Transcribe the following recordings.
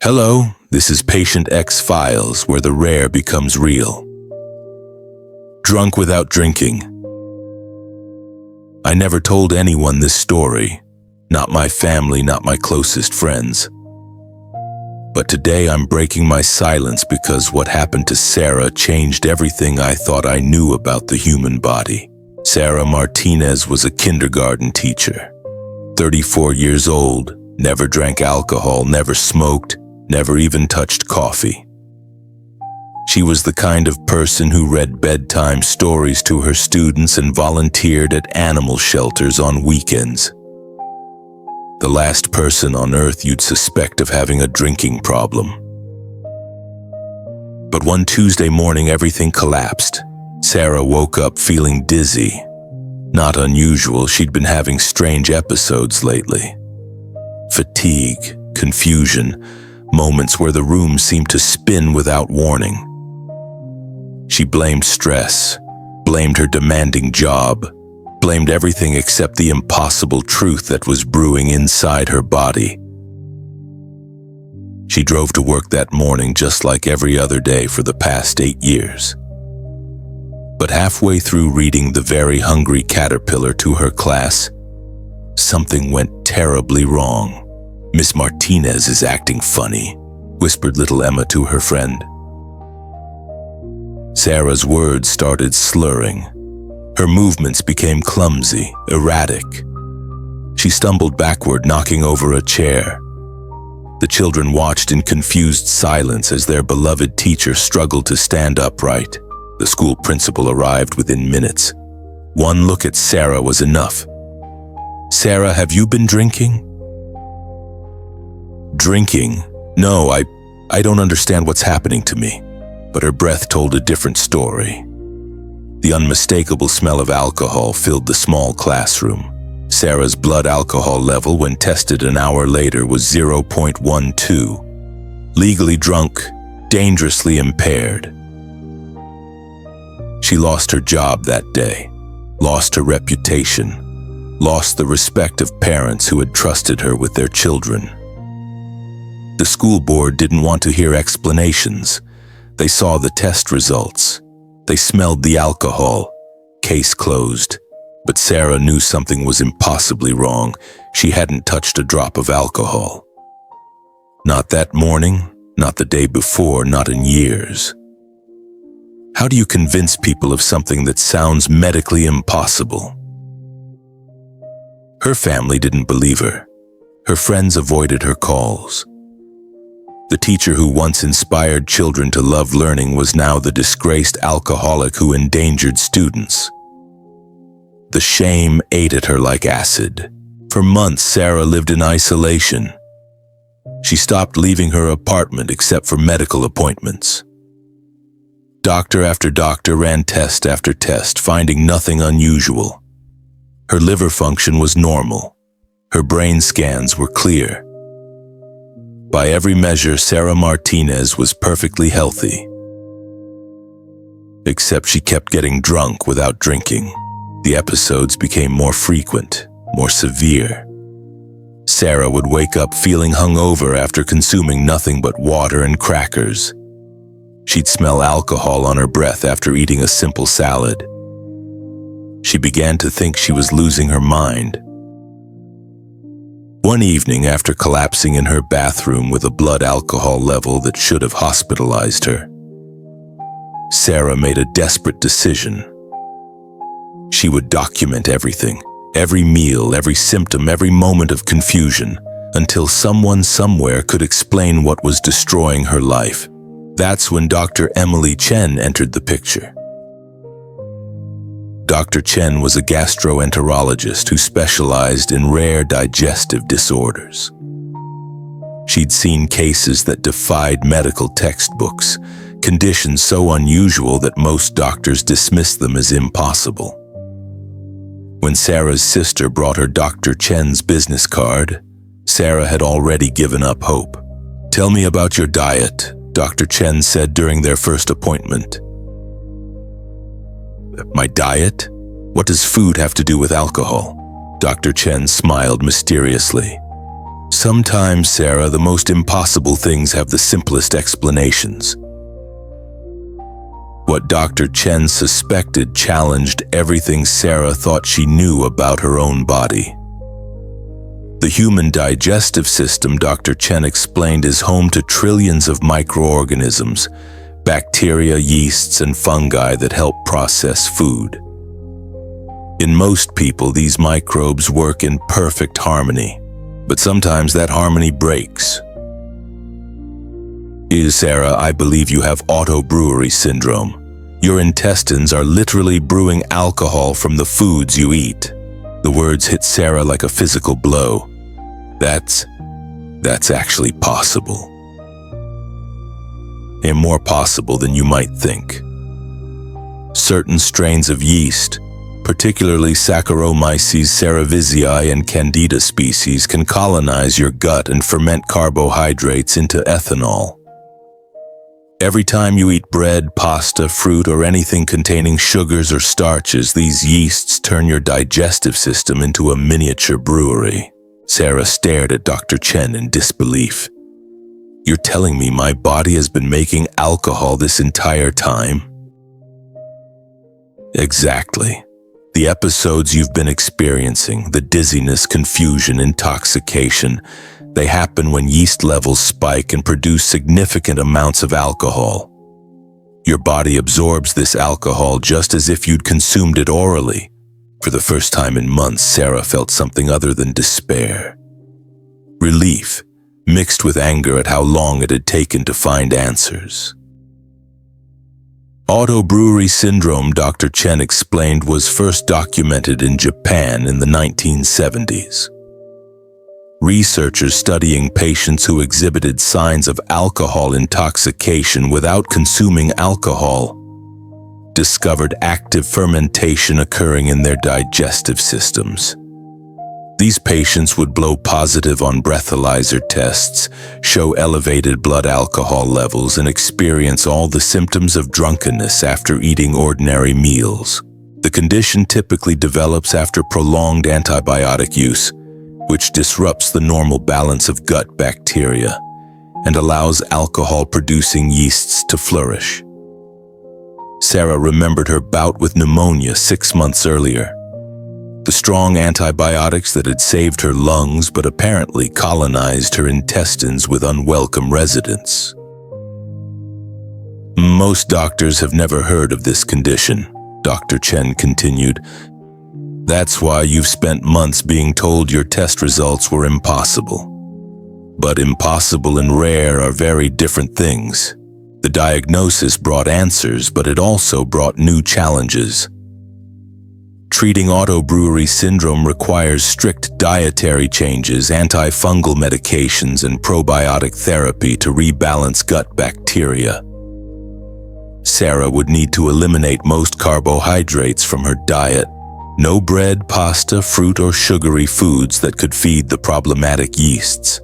Hello, this is Patient X Files, where the rare becomes real. Drunk without drinking. I never told anyone this story, not my family, not my closest friends. But today I'm breaking my silence because what happened to Sarah changed everything I thought I knew about the human body. Sarah Martinez was a kindergarten teacher, 34 years old, never drank alcohol, never smoked, never even touched coffee. She was the kind of person who read bedtime stories to her students and volunteered at animal shelters on weekends. The last person on earth you'd suspect of having a drinking problem. But one Tuesday morning, everything collapsed. Sarah woke up feeling dizzy. Not unusual, she'd been having strange episodes lately. Fatigue, confusion, moments where the room seemed to spin without warning. She blamed stress, blamed her demanding job, blamed everything except the impossible truth that was brewing inside her body. She drove to work that morning just like every other day for the past 8 years. But halfway through reading The Very Hungry Caterpillar to her class, something went terribly wrong. "Miss Martinez is acting funny," whispered little Emma to her friend. Sarah's words started slurring. Her movements became clumsy, erratic. She stumbled backward, knocking over a chair. The children watched in confused silence as their beloved teacher struggled to stand upright. The school principal arrived within minutes. One look at Sarah was enough. "Sarah, have you been drinking?" "Drinking? No, I don't understand what's happening to me." But her breath told a different story. The unmistakable smell of alcohol filled the small classroom. Sarah's blood alcohol level, when tested an hour later, was 0.12. Legally drunk, dangerously impaired. She lost her job that day, lost her reputation, lost the respect of parents who had trusted her with their children. The school board didn't want to hear explanations. They saw the test results. They smelled the alcohol. Case closed. But Sarah knew something was impossibly wrong. She hadn't touched a drop of alcohol. Not that morning, not the day before, not in years. How do you convince people of something that sounds medically impossible? Her family didn't believe her. Her friends avoided her calls. The teacher who once inspired children to love learning was now the disgraced alcoholic who endangered students. The shame ate at her like acid. For months, Sarah lived in isolation. She stopped leaving her apartment except for medical appointments. Doctor after doctor ran test after test, finding nothing unusual. Her liver function was normal. Her brain scans were clear. By every measure, Sarah Martinez was perfectly healthy. Except she kept getting drunk without drinking. The episodes became more frequent, more severe. Sarah would wake up feeling hungover after consuming nothing but water and crackers. She'd smell alcohol on her breath after eating a simple salad. She began to think she was losing her mind. One evening, after collapsing in her bathroom with a blood alcohol level that should have hospitalized her, Sarah made a desperate decision. She would document everything, every meal, every symptom, every moment of confusion, until someone somewhere could explain what was destroying her life. That's when Dr. Emily Chen entered the picture. Dr. Chen was a gastroenterologist who specialized in rare digestive disorders. She'd seen cases that defied medical textbooks, conditions so unusual that most doctors dismissed them as impossible. When Sarah's sister brought her Dr. Chen's business card, Sarah had already given up hope. "Tell me about your diet," Dr. Chen said during their first appointment. "My diet? What does food have to do with alcohol?" Dr. Chen smiled mysteriously. Sometimes, Sarah, the most impossible things have the simplest explanations. What Dr. Chen suspected challenged everything Sarah thought she knew about her own body. The human digestive system, Dr. Chen explained, is home to trillions of microorganisms, bacteria, yeasts, and fungi that help process food. In most people, these microbes work in perfect harmony, but sometimes that harmony breaks. Sarah, I believe you have Auto-Brewery Syndrome. Your intestines are literally brewing alcohol from the foods you eat. The words hit Sarah like a physical blow. That's actually possible. And more possible than you might think. Certain strains of yeast, particularly Saccharomyces cerevisiae and Candida species, can colonize your gut and ferment carbohydrates into ethanol. Every time you eat bread, pasta, fruit, or anything containing sugars or starches, these yeasts turn your digestive system into a miniature brewery. Sarah stared at Dr. Chen in disbelief. You're telling me my body has been making alcohol this entire time? Exactly. The episodes you've been experiencing, the dizziness, confusion, intoxication, they happen when yeast levels spike and produce significant amounts of alcohol. Your body absorbs this alcohol just as if you'd consumed it orally. For the first time in months, Sarah felt something other than despair. Relief, mixed with anger at how long it had taken to find answers. Auto-Brewery Syndrome, Dr. Chen explained, was first documented in Japan in the 1970s. Researchers studying patients who exhibited signs of alcohol intoxication without consuming alcohol discovered active fermentation occurring in their digestive systems. These patients would blow positive on breathalyzer tests, show elevated blood alcohol levels, and experience all the symptoms of drunkenness after eating ordinary meals. The condition typically develops after prolonged antibiotic use, which disrupts the normal balance of gut bacteria and allows alcohol-producing yeasts to flourish. Sarah remembered her bout with pneumonia 6 months earlier. The strong antibiotics that had saved her lungs but apparently colonized her intestines with unwelcome residents. Most doctors have never heard of this condition, Dr. Chen continued. That's why you've spent months being told your test results were impossible. But impossible and rare are very different things. The diagnosis brought answers, but it also brought new challenges. Treating Auto-Brewery Syndrome requires strict dietary changes, antifungal medications, and probiotic therapy to rebalance gut bacteria. Sarah would need to eliminate most carbohydrates from her diet. No bread, pasta, fruit, or sugary foods that could feed the problematic yeasts.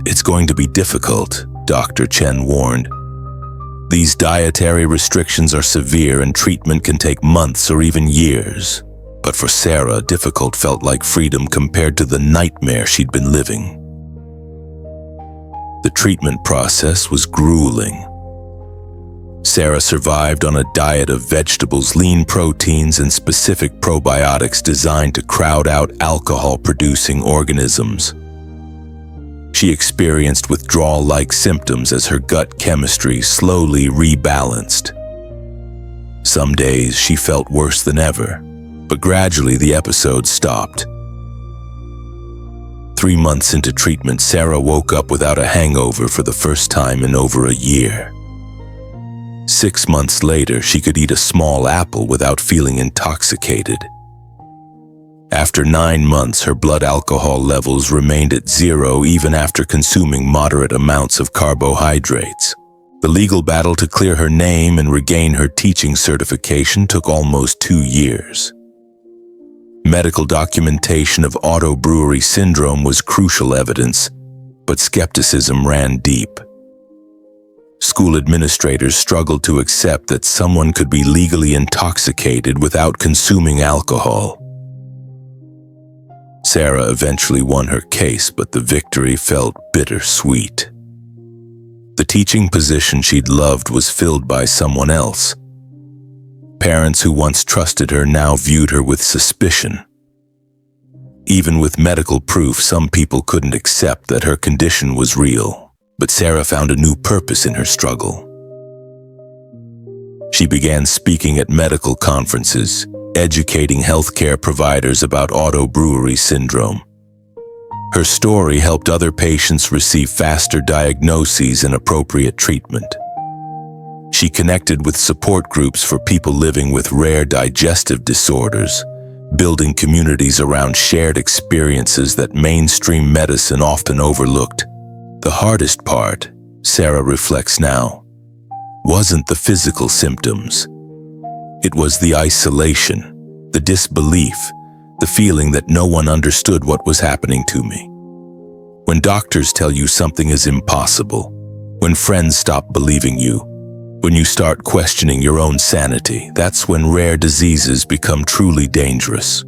It's going to be difficult, Dr. Chen warned. These dietary restrictions are severe and treatment can take months or even years. But for Sarah, difficult felt like freedom compared to the nightmare she'd been living. The treatment process was grueling. Sarah survived on a diet of vegetables, lean proteins, and specific probiotics designed to crowd out alcohol-producing organisms. She experienced withdrawal-like symptoms as her gut chemistry slowly rebalanced. Some days she felt worse than ever, but gradually the episode stopped. 3 months into treatment, Sarah woke up without a hangover for the first time in over a year. 6 months later, she could eat a small apple without feeling intoxicated. After 9 months, her blood alcohol levels remained at 0 even after consuming moderate amounts of carbohydrates. The legal battle to clear her name and regain her teaching certification took almost 2 years. Medical documentation of Auto-Brewery Syndrome was crucial evidence, but skepticism ran deep. School administrators struggled to accept that someone could be legally intoxicated without consuming alcohol. Sarah eventually won her case, but the victory felt bittersweet. The teaching position she'd loved was filled by someone else. Parents who once trusted her now viewed her with suspicion. Even with medical proof, some people couldn't accept that her condition was real. But Sarah found a new purpose in her struggle. She began speaking at medical conferences, educating healthcare providers about Auto-Brewery Syndrome. Her story helped other patients receive faster diagnoses and appropriate treatment. She connected with support groups for people living with rare digestive disorders, building communities around shared experiences that mainstream medicine often overlooked. The hardest part, Sarah reflects now, wasn't the physical symptoms. It was the isolation, the disbelief, the feeling that no one understood what was happening to me. When doctors tell you something is impossible, when friends stop believing you, when you start questioning your own sanity, that's when rare diseases become truly dangerous.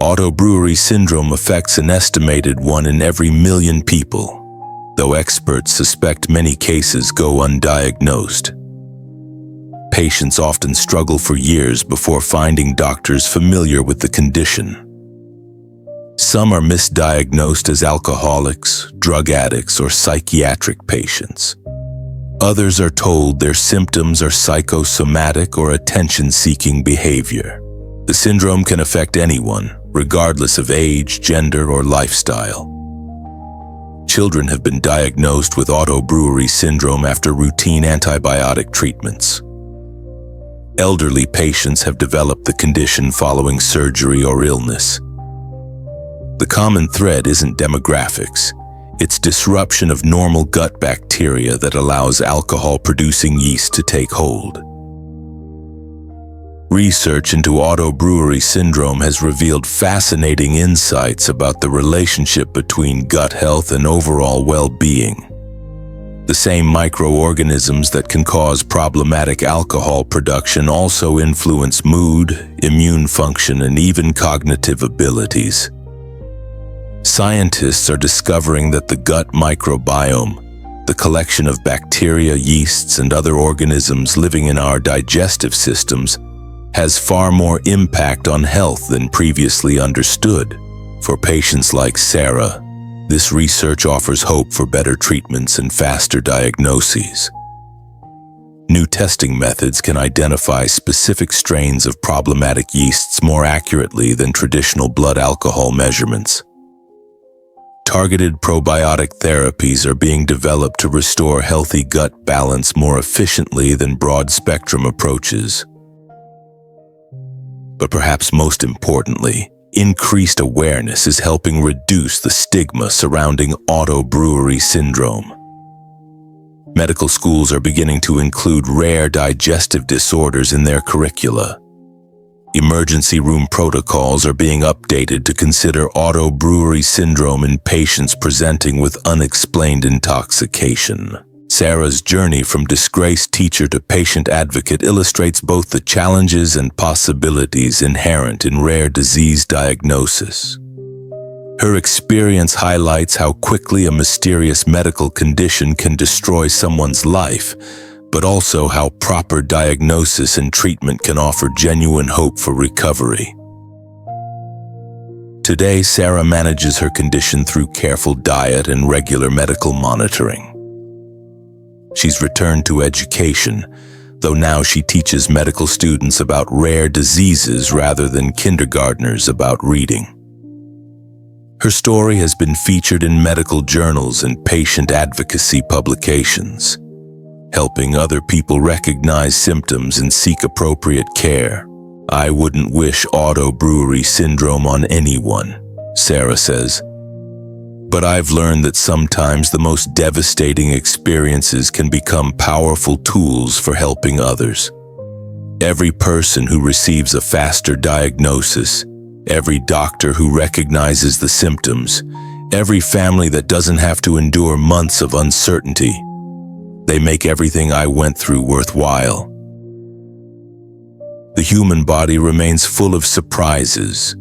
Auto-Brewery Syndrome affects an estimated 1 in every million people, though experts suspect many cases go undiagnosed. Patients often struggle for years before finding doctors familiar with the condition. Some are misdiagnosed as alcoholics, drug addicts, or psychiatric patients. Others are told their symptoms are psychosomatic or attention-seeking behavior. The syndrome can affect anyone, regardless of age, gender, or lifestyle. Children have been diagnosed with Auto-Brewery Syndrome after routine antibiotic treatments. Elderly patients have developed the condition following surgery or illness. The common thread isn't demographics. It's disruption of normal gut bacteria that allows alcohol-producing yeast to take hold. Research into Auto-Brewery Syndrome has revealed fascinating insights about the relationship between gut health and overall well-being. The same microorganisms that can cause problematic alcohol production also influence mood, immune function, and even cognitive abilities. Scientists are discovering that the gut microbiome, the collection of bacteria, yeasts, and other organisms living in our digestive systems, has far more impact on health than previously understood. For patients like Sarah, this research offers hope for better treatments and faster diagnoses. New testing methods can identify specific strains of problematic yeasts more accurately than traditional blood alcohol measurements. Targeted probiotic therapies are being developed to restore healthy gut balance more efficiently than broad-spectrum approaches. But perhaps most importantly, increased awareness is helping reduce the stigma surrounding Auto-Brewery Syndrome. Medical schools are beginning to include rare digestive disorders in their curricula. Emergency room protocols are being updated to consider Auto-Brewery Syndrome in patients presenting with unexplained intoxication. Sarah's journey from disgraced teacher to patient advocate illustrates both the challenges and possibilities inherent in rare disease diagnosis. Her experience highlights how quickly a mysterious medical condition can destroy someone's life, but also how proper diagnosis and treatment can offer genuine hope for recovery. Today, Sarah manages her condition through careful diet and regular medical monitoring. She's returned to education, though now she teaches medical students about rare diseases rather than kindergartners about reading. Her story has been featured in medical journals and patient advocacy publications, helping other people recognize symptoms and seek appropriate care. I wouldn't wish Auto-Brewery Syndrome on anyone, Sarah says. But I've learned that sometimes the most devastating experiences can become powerful tools for helping others. Every person who receives a faster diagnosis, every doctor who recognizes the symptoms, every family that doesn't have to endure months of uncertainty, they make everything I went through worthwhile. The human body remains full of surprises,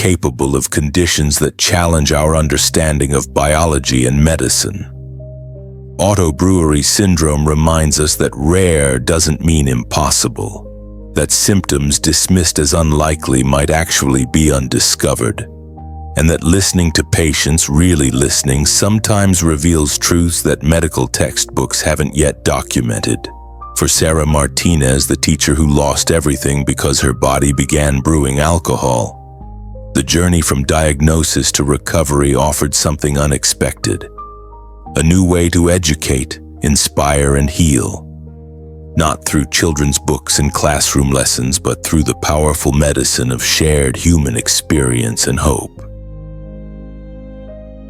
capable of conditions that challenge our understanding of biology and medicine. Auto-Brewery Syndrome reminds us that rare doesn't mean impossible, that symptoms dismissed as unlikely might actually be undiscovered, and that listening to patients, really listening, sometimes reveals truths that medical textbooks haven't yet documented. For Sarah Martinez, the teacher who lost everything because her body began brewing alcohol, the journey from diagnosis to recovery offered something unexpected. A new way to educate, inspire, and heal. Not through children's books and classroom lessons, but through the powerful medicine of shared human experience and hope.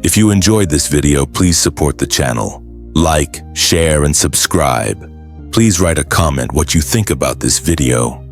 If you enjoyed this video, please support the channel. Like, share, and subscribe. Please write a comment what you think about this video.